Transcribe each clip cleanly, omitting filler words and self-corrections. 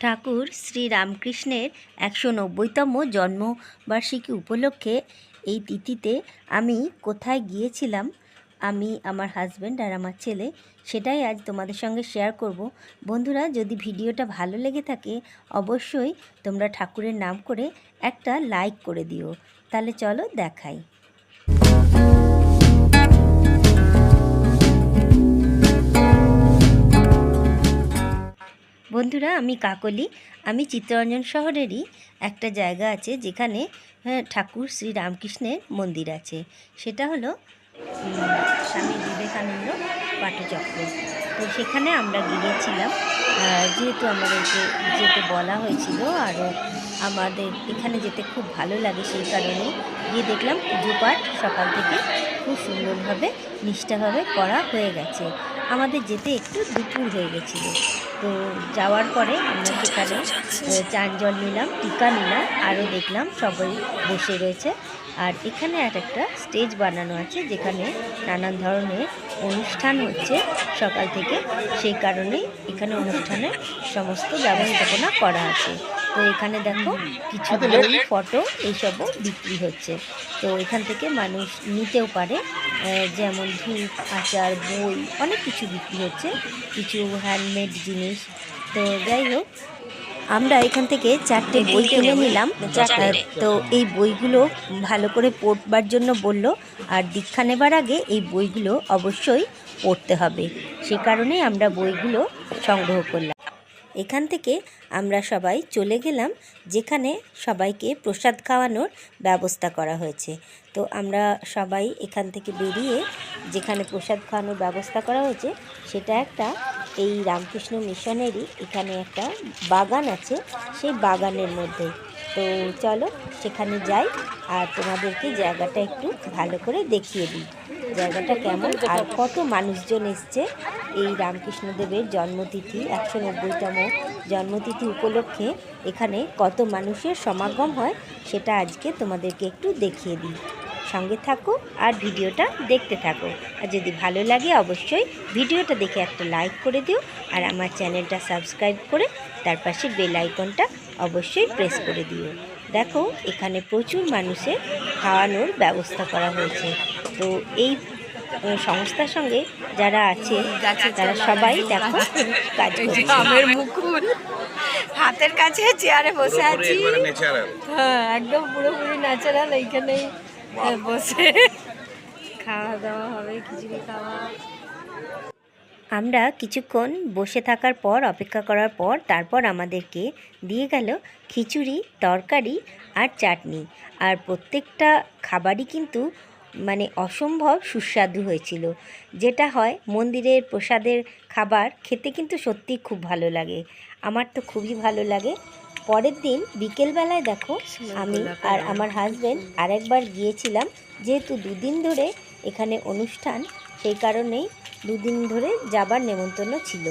ঠাকুর শ্রী রামকৃষ্ণের ১৯০তম জন্মবার্ষিকী উপলক্ষে এই তিথিতে আমি কোথায় গিয়েছিলাম, আমি, আমার হাজব্যান্ড আর আমার ছেলে, সেটাই আজ তোমাদের সঙ্গে শেয়ার করব। বন্ধুরা, যদি ভিডিওটা ভালো লেগে থাকে অবশ্যই তোমরা ঠাকুরের নাম করে একটা লাইক করে দিও। তাহলে চলো দেখাই। বন্ধুরা, আমি কাকলি। আমি চিত্তরঞ্জন শহরেরই একটা জায়গা আছে যেখানে ঠাকুর শ্রী রামকৃষ্ণের মন্দির আছে। সেটা হলো স্বামী বিবেকানন্দ পাঠচক্র। তো সেখানে আমরা গিয়েছিলাম, যেহেতু আমাদেরকে যেতে বলা হয়েছিল, আরও আমাদের এখানে যেতে খুব ভালো লাগে, সেই কারণে গিয়ে দেখলাম পুজো পাঠ সকাল থেকে খুব সুন্দরভাবে নিষ্ঠাভাবে করা হয়ে গেছে। আমাদের যেতে একটু দুপুর হয়ে গেছিলো। তো যাওয়ার পরে আমরা সেখানে চান জল নিলাম, টিকা নিলাম, আরও দেখলাম সবাই বসে রয়েছে। আর এখানে একটা স্টেজ বানানো আছে যেখানে নানান ধরনের অনুষ্ঠান হচ্ছে সকাল থেকে, সেই কারণে এখানে অনুষ্ঠানের সমস্ত ব্যবস্থাপনা করা আছে। তো এখানে দেখো কিছু বই, ফটো এইসবও বিক্রি হচ্ছে। তো এখান থেকে মানুষ নিতেও পারে, যেমন ধূপ, আচার, বই, অনেক কিছু বিক্রি হচ্ছে, কিছু হ্যান্ডমেড জিনিস। তো যাই হোক, আমরা এখান থেকে 4টে বই কিনে নিলাম। তো এই বইগুলো ভালো করে পড়বার জন্য বলল, আর দীক্ষা নেবার আগে এই বইগুলো অবশ্যই পড়তে হবে, সে কারণেই আমরা বইগুলো সংগ্রহ করলাম। এখান থেকে আমরা সবাই চলে গেলাম যেখানে সবাইকে প্রসাদ খাওয়ানোর ব্যবস্থা করা হয়েছে। তো আমরা সবাই এখান থেকে বেরিয়ে যেখানে প্রসাদ খাওয়ানোর ব্যবস্থা করা হয়েছে সেটা একটা এই রামকৃষ্ণ মিশনেরই এখানে একটা বাগান আছে, সেই বাগানের মধ্যে। তো চলো সেখানে যাই আর তোমাদেরকে জায়গাটা একটু ভালো করে দেখিয়ে দিই, জায়গাটা কেমন আর কত মানুষজন এসছে এই রামকৃষ্ণদেবের জন্মতিথি ১৯০তম জন্মতিথি উপলক্ষে এখানে কত মানুষের সমাগম হয় সেটা আজকে তোমাদেরকে একটু দেখিয়ে দিই। সঙ্গে থাকো আর ভিডিওটা দেখতে থাকো, আর যদি ভালো লাগে অবশ্যই ভিডিওটা দেখে একটা লাইক করে দিও, আর আমার চ্যানেলটা সাবস্ক্রাইব করে তার পাশে বেল আইকনটা অবশ্যই প্রেস করে দিও। দেখো এখানে প্রচুর মানুষের খাওয়ানোর ব্যবস্থা করা হয়েছে। তো এই সংস্থার সঙ্গে যারা আছে তারা সবাই দেখো কাজ করছে। আমের মুকুল হাতের কাছে চেয়ারে বসে আছি, হ্যাঁ একদম পুরোপুরি ন্যাচারাল। এইখানেই বসে খাওয়া দাওয়া হবে, খিচুড়ি খাওয়া। আমরা কিছুক্ষণ বসে থাকার পর, অপেক্ষা করার পর, তারপর আমাদেরকে দিয়ে গেল খিচুড়ি, তরকারি আর চাটনি। আর প্রত্যেকটা খাবারই কিন্তু মানে অসম্ভব সুস্বাদু হয়েছিল। যেটা হয় মন্দিরের প্রসাদের খাবার খেতে কিন্তু সত্যি খুব ভালো লাগে, আমার তো খুবই ভালো লাগে। পরের দিন বিকেলবেলায় দেখো আমি আর আমার হাজব্যান্ড আরেকবার গিয়েছিলাম, যেহেতু দুদিন ধরে এখানে অনুষ্ঠান, সেই কারণেই দুদিন ধরে যাবার নেমন্তন্ন ছিল।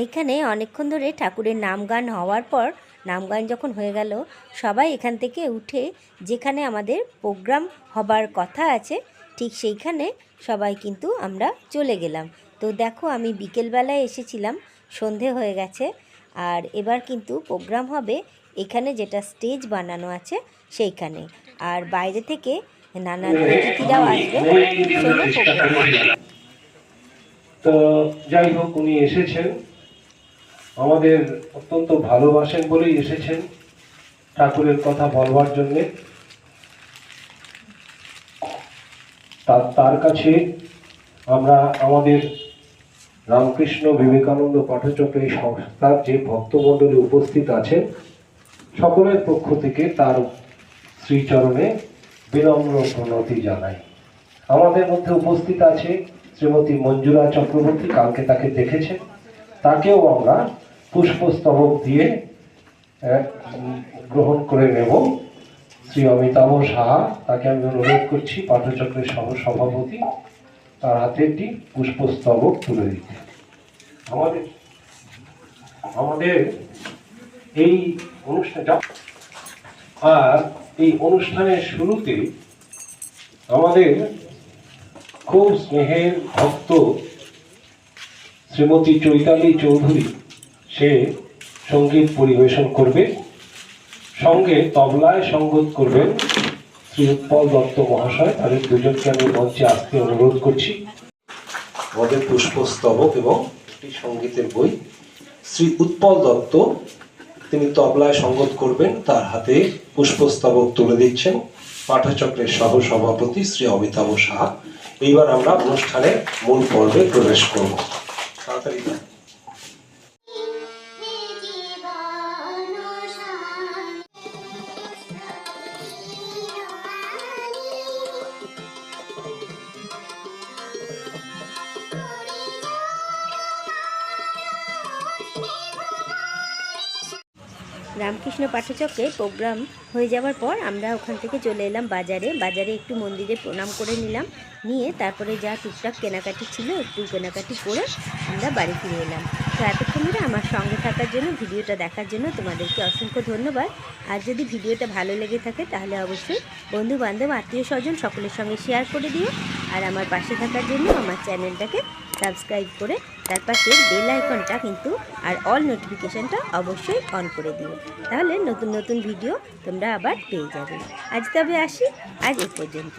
এইখানে অনেকক্ষণ ধরে ঠাকুরের নাম গান হওয়ার পর, নাম গান যখন হয়ে গেল, সবাই এখান থেকে উঠে যেখানে আমাদের প্রোগ্রাম হবার কথা আছে ঠিক সেইখানে সবাই কিন্তু আমরা চলে গেলাম। তো দেখো আমি বিকেলবেলায় এসেছিলাম, সন্ধে হয়ে গেছে, আর এবার কিন্তু প্রোগ্রাম হবে এখানে যেটা স্টেজ বানানো আছে সেইখানে, আর বাইরে থেকে নানান অতিথিরাও আসবে। তো যাই হোক, উনি এসেছেন, আমাদের অত্যন্ত ভালোবাসেন বলেই এসেছেন ঠাকুরের কথা বলবার জন্যে। তার কাছে আমরা আমাদের রামকৃষ্ণ বিবেকানন্দ পাঠচক্র এই সংস্থার যে ভক্তমণ্ডলী উপস্থিত আছেন সকলের পক্ষ থেকে তার শ্রীচরণে বিনম্র প্রণতি জানাই। আমাদের মধ্যে উপস্থিত আছে শ্রীমতী মঞ্জুলা চক্রবর্তী, কালকে তাকে দেখেছেন। তাকেও আমরা পুষ্পস্তবক দিয়ে গ্রহণ করে নেব। শ্রী অমিতাভ সাহা, তাকে আমি অনুরোধ করছি পাঠচক্রের সহ সভাপতি, তার হাতে একটি পুষ্পস্তবক তুলে দিতে। আমাদের এই অনুষ্ঠানটা, আর এই অনুষ্ঠানের শুরুতে আমাদের খুব স্নেহের ভক্ত শ্রীমতী চৈতালি চৌধুরী সে সঙ্গীত পরিবেশন করবে, সঙ্গে তবলায় সঙ্গত করবেন শ্রী উৎপল দত্ত মহাশয়। তাদের দুজনকে আমি মঞ্চে আসতে অনুরোধ করছি। আমাদের পুষ্পস্তবক এবং একটি সঙ্গীতের বই। শ্রী উৎপল দত্ত তিনি তবলায় সঙ্গত করবেন, তার হাতে পুষ্পস্তবক তুলে দিচ্ছেন পাঠচক্রের সহ সভাপতি শ্রী অমিতাভ সাহা। এইবার আমরা অনুষ্ঠানের মূল পর্বে প্রবেশ করব। তাড়াতাড়ি রামকৃষ্ণ পাঠচক্রে প্রোগ্রাম হয়ে যাওয়ার পর আমরা ওখান থেকে চলে এলাম বাজারে একটু মন্দিরে প্রণাম করে নিলাম, নিয়ে তারপরে যা টুকটাক কেনাকাটি ছিল একটু কেনাকাটি করে আমরা বাড়ি ফিরে এলাম। তো এতক্ষণ ধরে আমার সঙ্গে থাকার জন্য, ভিডিওটা দেখার জন্য তোমাদেরকে অসংখ্য ধন্যবাদ। আর যদি ভিডিওটা ভালো লেগে থাকে তাহলে অবশ্যই বন্ধু বান্ধব আত্মীয় স্বজন সকলের সঙ্গে শেয়ার করে দিও। আর আমার পাশে থাকার জন্য আমার চ্যানেলটাকে সাবস্ক্রাইব করে তার পাশে বেল আইকনটা কিন্তু আর অল নোটিফিকেশানটা অবশ্যই অন করে দিও, তাহলে নতুন নতুন ভিডিও তোমরা আবার পেয়ে যাবে। আজ তবে আসি, আজ এই পর্যন্ত।